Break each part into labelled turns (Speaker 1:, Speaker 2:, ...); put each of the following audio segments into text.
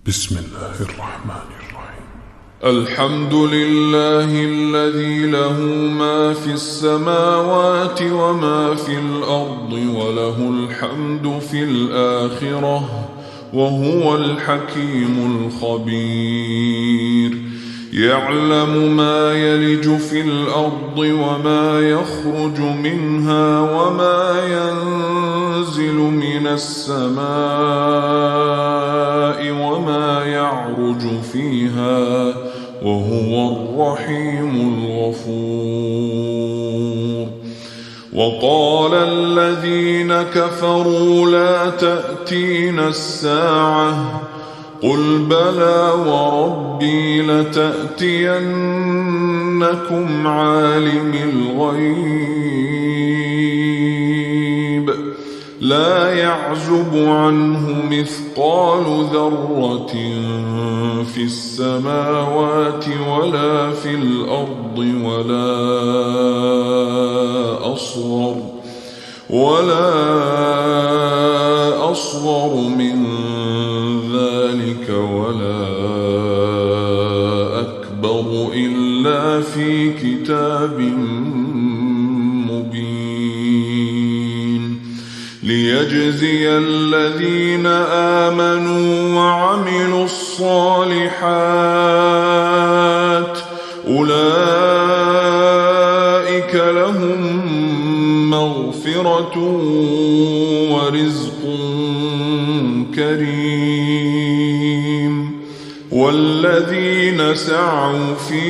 Speaker 1: بسم الله الرحمن الرحيم.
Speaker 2: الحمد لله الذي له ما في السماوات وما في الأرض وله الحمد في الآخرة وهو الحكيم الخبير. يعلم ما يلج في الأرض وما يخرج منها وما ينزل من السماء وما يعرج فيها وهو الرحيم الغفور. وقال الذين كفروا لا تأتينا الساعة قل بلى وربي لتأتينكم عالم الغيب لا يعزب عنه مثقال ذرة في السماوات ولا في الأرض ولا أصغر من ذلك ولا أكبر إلا في كتاب مبين. ليجزي الذين آمنوا وعملوا الصالحات أولئك لهم مغفرة ورزق كريم. والذين سعوا في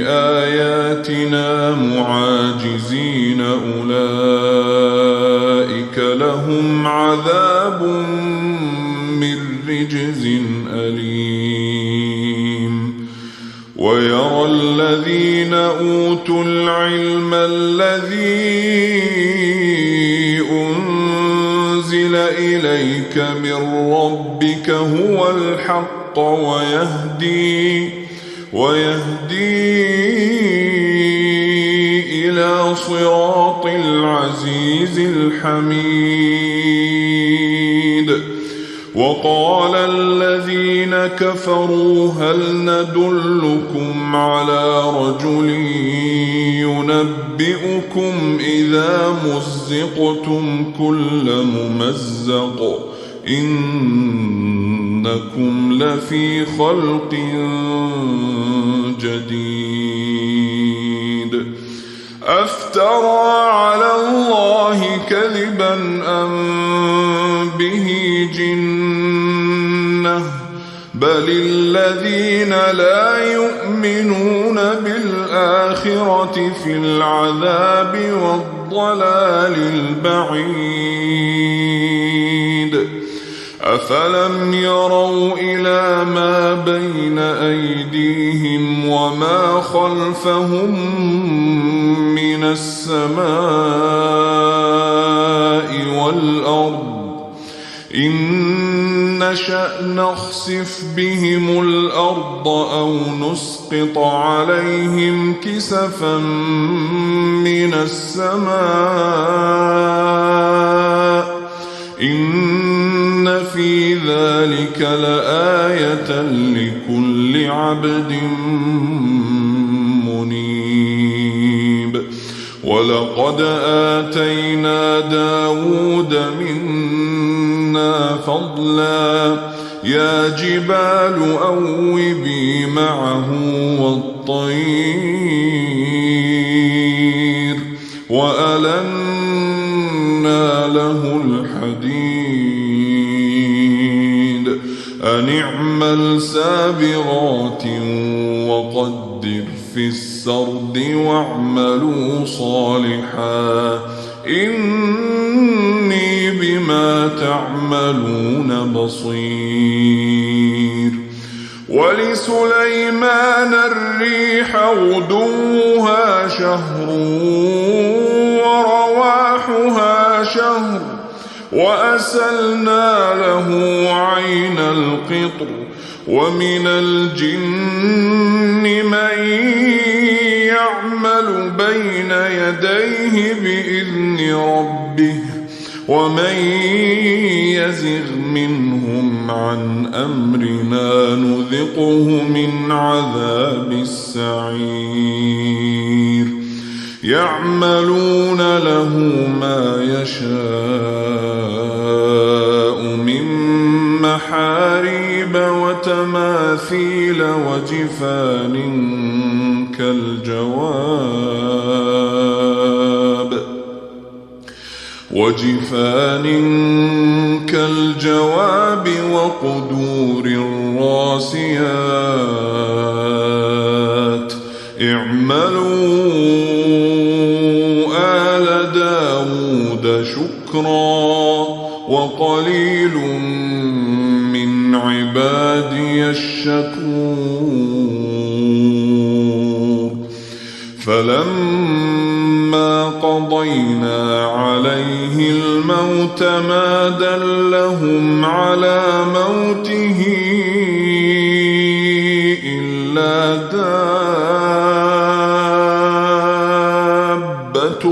Speaker 2: آياتنا معاجزين أولئك لهم عذاب من رجز أليم. ويرى الذين أوتوا العلم الذي أنزل إليك من ربك هو الحق ويهدي إلى صراط العزيز الحميد. وقال الذين كفروا هل ندلكم على رجل ينبئكم إذا مزقتم كل ممزق إنكم لفي خلق جديد. أفترى على الله كذبا أم به جنة بل الذين لا يؤمنون بالآخرة في العذاب والضلال البعيد. أفلم يروا إلى ما بين أيديهم وما خلفهم من السماء والأرض إن نشأ نخسف بهم الأرض أو نسقط عليهم كسفا من السماء إن في ذلك لآية لكل عبد منيب. ولقد آتينا داود منا فضلا يا جبال أوبي معه والطير وألنا له الحديد أن اعمل سابغات وقدر في السرد واعملوا صالحا إني بما تعملون بصير. ولسليمان الريح غدوها شهر ورواحها شهر وأسلنا له عين القطر ومن الجن من يعمل بين يديه بإذن ربه ومن يزغ منهم عن أمرنا نذقه من عذاب السعير يعملون له ما يشاء من محاريب وتماثيل وجفان كالجواب وقدور الراسيات اعملوا آل داود شكرا وقليل من عبادي الشكور فلما قضينا عليه الموت ما دلهم على موته إلا دابة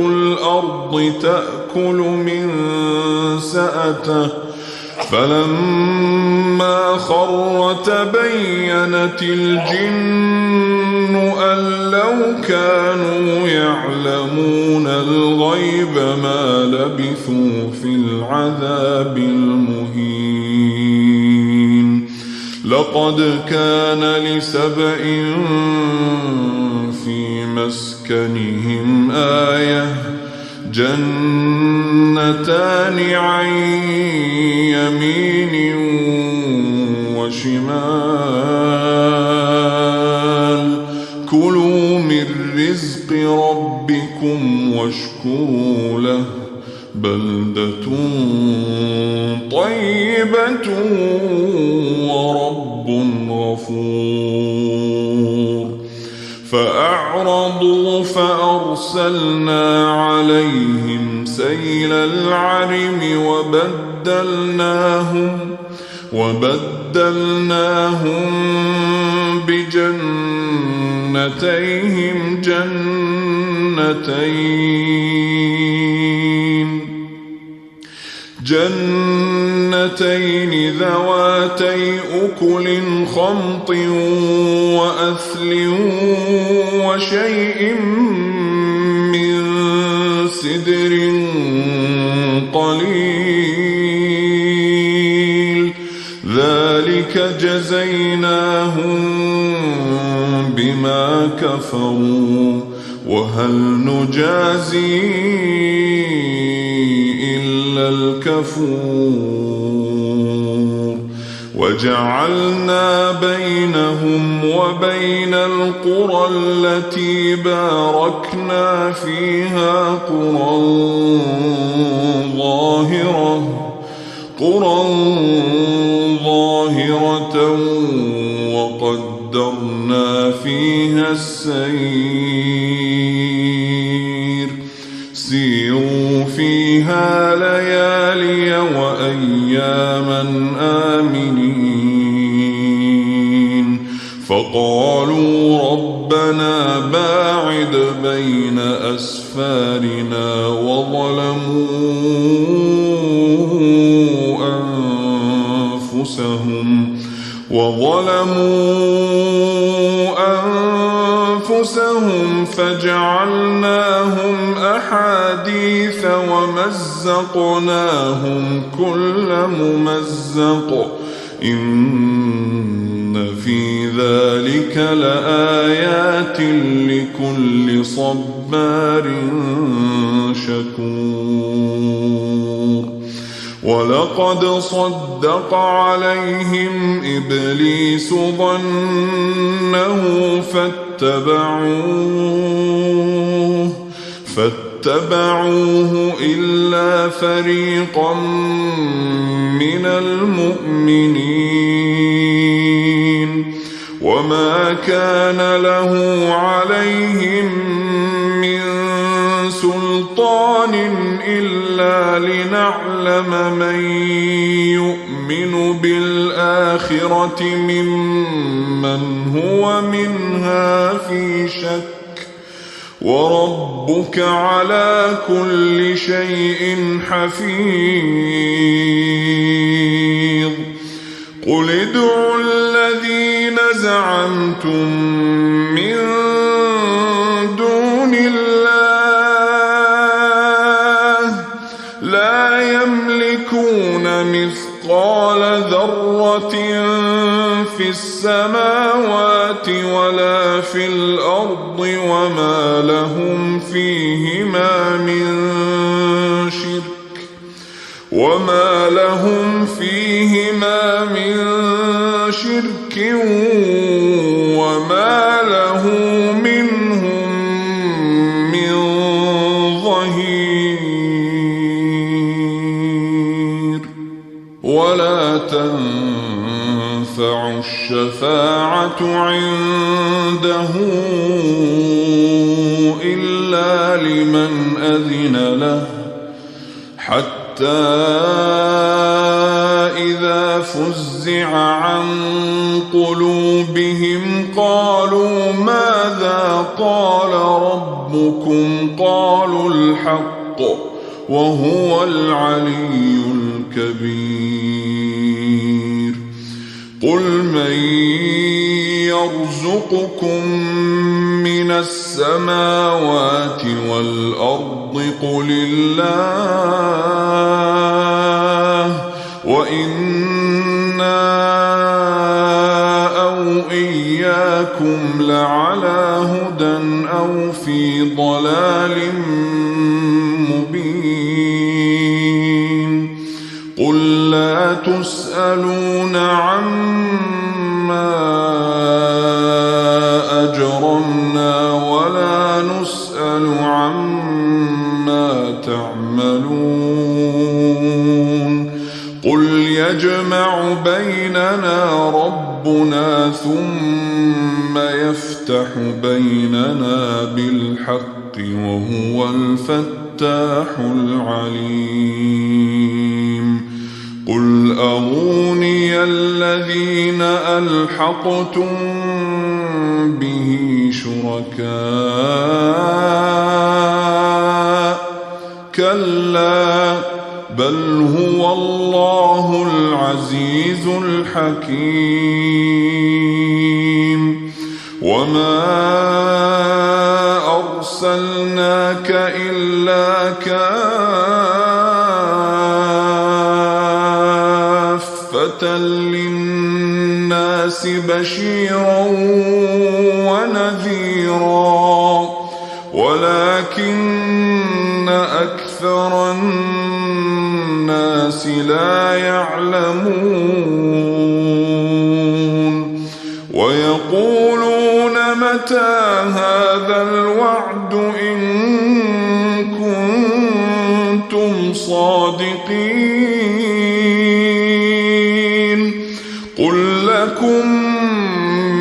Speaker 2: الأرض تأكل من سأته فلما خر تبينت الجن أن لو كانوا يعلمون الغيب ما لبثوا في العذاب المهين لقد كان لسبإ في مسكنهم آية جنتان عن يمين وشمال كلوا من رزق ربكم واشكروا له بلدة طيبة ورب غفور فأعرضوا فأرسلنا عليهم سيل العرم وبدلناهم بجنتيهم جنتين ذواتي أكل خمط وأثل وشيء من سدر قليل ذلك جزيناهم بما كفروا وهل نجازي إلا الكفور وجعلنا بينهم وبين القرى التي باركنا فيها قرى ظاهرة وقدرنا فيها السير سيروا فيها ليالي وأياما آمنين فقالوا ربنا باعد بين أسفارنا وظلموا أنفسهم فجعلناهم أحاديث ومزقناهم كل ممزق إن في ذلك لآيات لكل صبار شكور ولقد صدق عليهم إبليس ظنه فاتبعوه إلا فريقا من المؤمنين وما كان له عليهم من سلطان إلا لنعلم من يؤمن بالآخرة ممن هو منها في شك وربك على كل شيء حفيظ قل ادعوا الذين زعمتم من دون الله لا يملكون مثقال ذرة في السماوات ولا في الأرض وما لهم فيهما من شرك وما له منهم من ظهير ولا تنفع الشفاعة عنده إلا لمن أذن له حتى إذا فزع عن قلوبهم قالوا ماذا قال ربكم قالوا الحق وهو العلي الكبير قل من يرزقكم من السماوات والأرض قل الله وإنا أو إياكم لعلى هدى أو في ضلال مبين قل لا تسألون عما أجرمنا ولا نسأل عما تعملون قل يجمع بيننا ربنا ثم يفتح بيننا بالحق وهو الفتاح العليم قل أروني الذين ألحقتم به شركاء كلا بل هو الله العزيز الحكيم وما أرسلناك إلا كافة للناس بشيرا ونذيرا ولكن أكثر الناس لا يعلمون ويقولون متى هذا الوعد إن كنتم صادقين قل لكم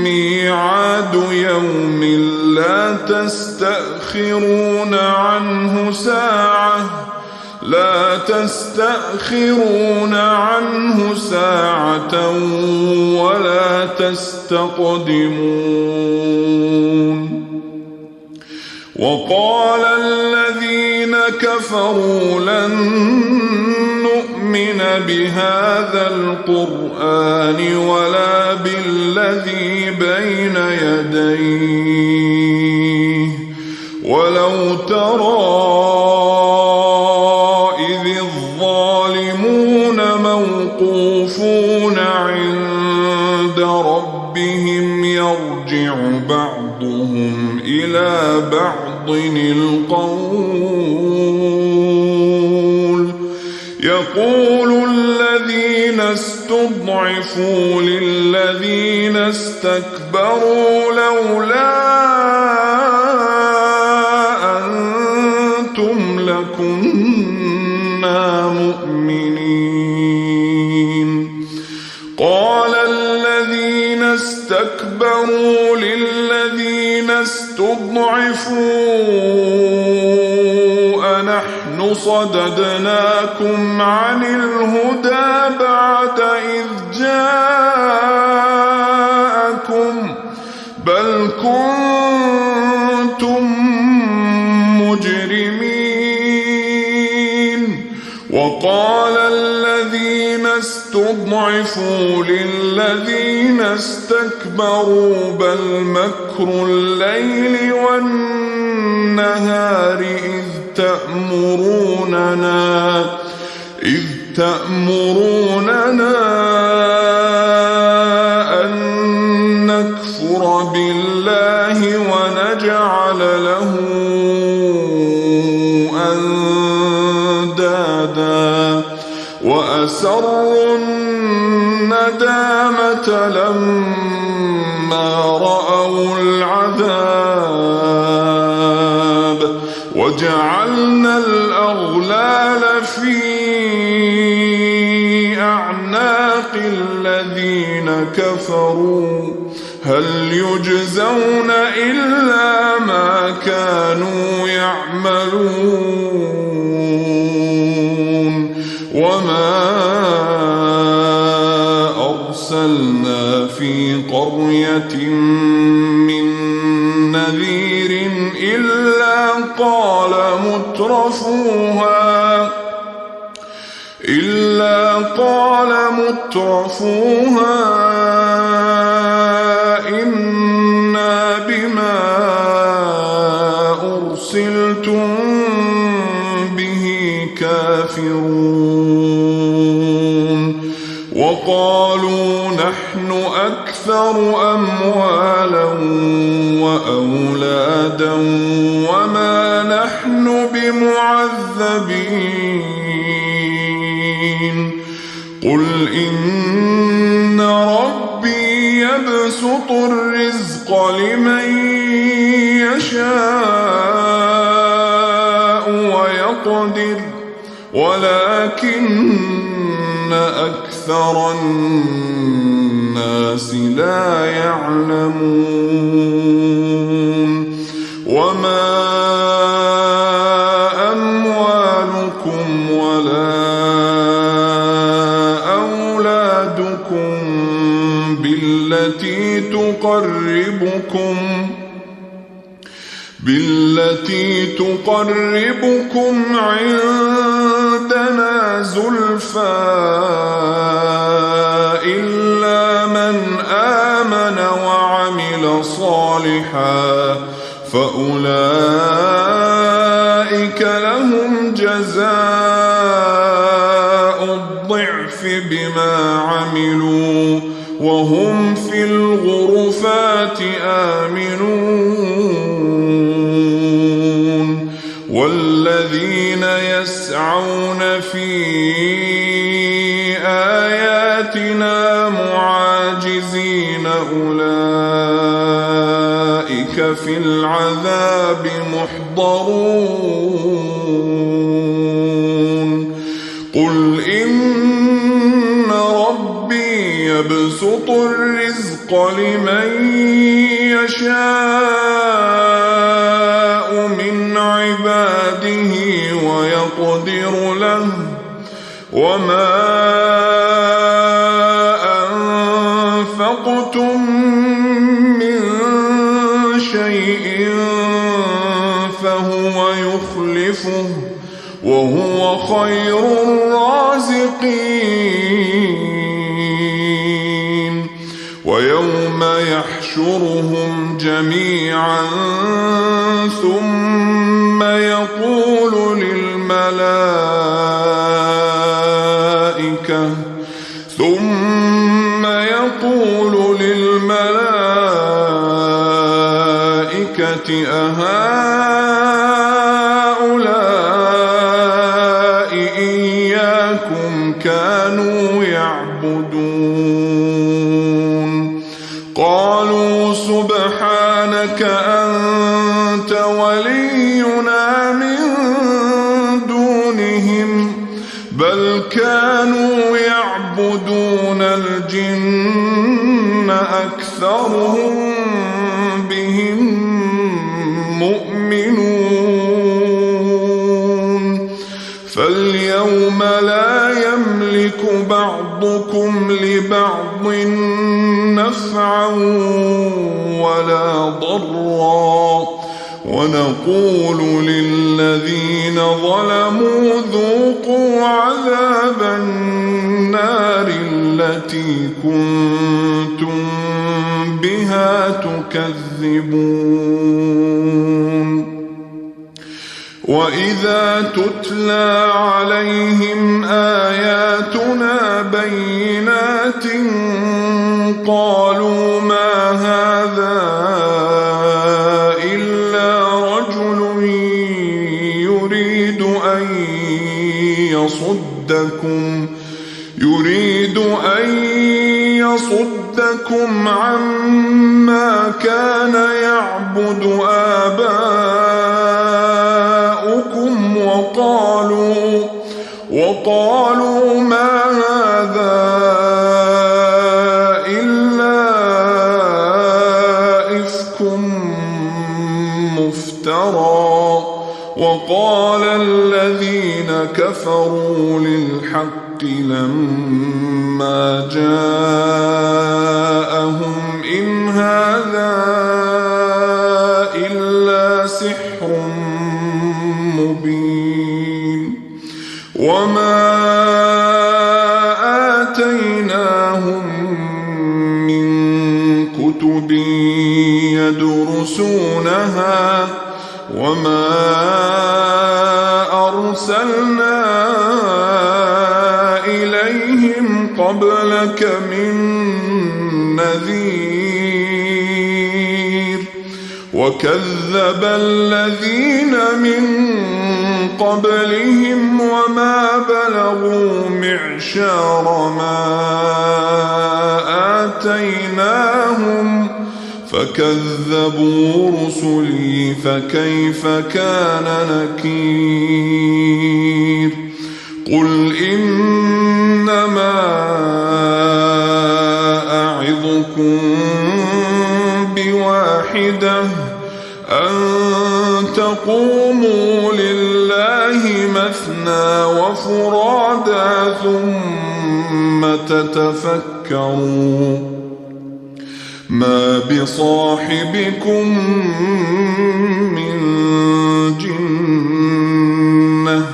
Speaker 2: ميعاد يوم لا تستأخرون عنه ساعة ولا تستقدمون وقال الذين كفروا لن نؤمن بهذا القرآن ولا بالذي بين يديه ولو ترى إذ الظالمون موقوفون عند ربهم يرجع بعضهم إلى بعض القول يقول الذين استضعفوا للذين استكبروا لولا أنتم لكنا مؤمنين قال الذين استكبروا للذين استضعفوا أنحن صددناكم عن الهدى بعد إذ جاءكم بل كنتم الذين استضعفوا للذين استكبروا بل مكر الليل والنهار إذ تأمروننا أن نكفر بالله ونجعل له أندادا وأسروا الندامة لما رأوا العذاب وجعلنا الأغلال في أعناق الذين كفروا هل يجزون إلا ما كانوا يعملون وما أرسلنا في قرية من نذير إلا قال مترفوها إنا بما أرسلتم به كافرون وقالوا نحن أكثر أموالا وأولادا وما نحن بمعذبين قل إن ربي يبسط الرزق لمن يشاء ويقدر ولكن أكثر الناس لا يعلمون وما أموالكم ولا أولادكم بالتي تقربكم عندنا زلفى إلا من آمن وعمل صالحا فأولئك لهم جزاء الضعف بما عملوا وهم في الغرفات آمنون والذين يسعون في آياتنا معاجزين أولئك في العذاب محضرون قل إن ربي يبسط الرزق لمن يشاء من عباده ويقدر له وما أنفقتم من شيء فهو يخلفه وهو خير الرازقين ويوم يحشرهم جميعا ثم يقول للملائكة أهؤلاء إياكم كانوا يعبدون قالوا سبحانك أنت ولينا من دونهم بل كانوا يعبدون الجن أكثرهم بهم مؤمنون فاليوم لا يملك بعضكم لبعض نفعا ولا ضرا ونقول للذين ظلموا ذوقوا عذاب النار التي كنتم بها تكذبون وإذا تتلى عليهم آياتنا بينات قالوا ما هذا إلا رجل يريد أن يصدكم عما كان يعبد آباؤكم وقالوا ما هذا إلا إفك مفترى وقال الذين كفروا للحق لما جاءهم إن هذا إلا سحر مبين وما آتيناهم من كتب يدرسونها وما أرسلنا إليهم قبلك من نذير وكذب الذين من قبلهم وما بلغوا معشار ما آتيناهم فكذبوا رسلي فكيف كان نكير قل إنما أعظكم بواحدة أن تقوموا لله مثنى وفرادا ثم تتفكروا ما بصاحبكم من جنة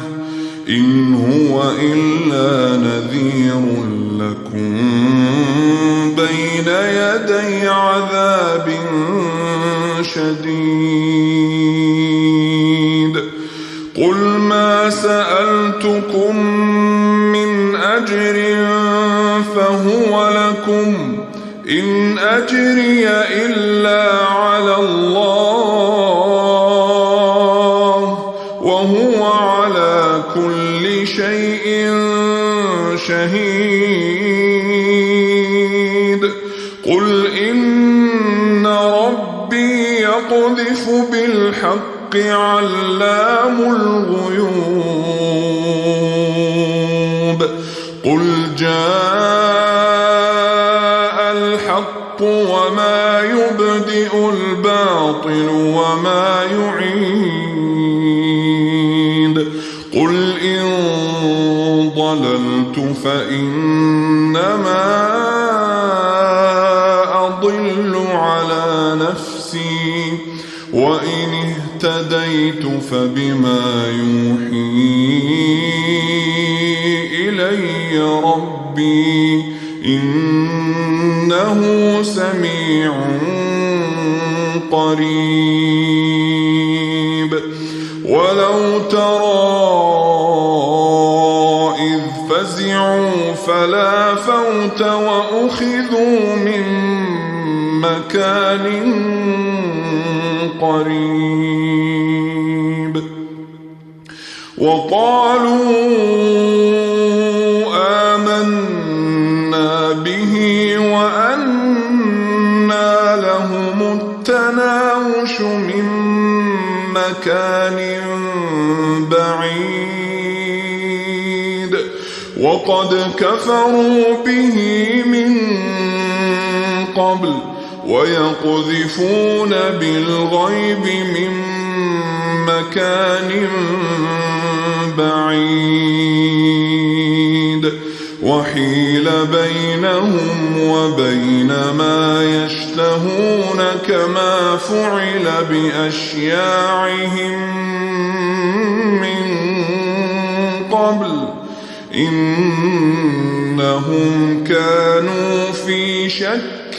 Speaker 2: إن هو إلا نذير لكم بين يدي عذاب شديد قل ما سألتكم من أجر فهو لكم إن أجري إلا على الله وهو على كل شيء شهيد قل إن ربي يقذف بالحق علام الغيوب قل جاء الحق وما يبدئ الباطل وما يعيد قل إن ضللت فإنما أضل على نفسي وإن اهتديت فبما يوحي إلي ربي إنه سميع قريب ولو ترى إذ فزعوا فلا فوت وأخذوا من مكان قريب وقالوا آمنا به وأنى لهم التناوش من مكان بعيد وقد كفروا به من قبل ويقذفون بالغيب من مكان بعيد وحيل بينهم وبين ما يشتهون كما فعل بأشياعهم من قبل إنهم كانوا شك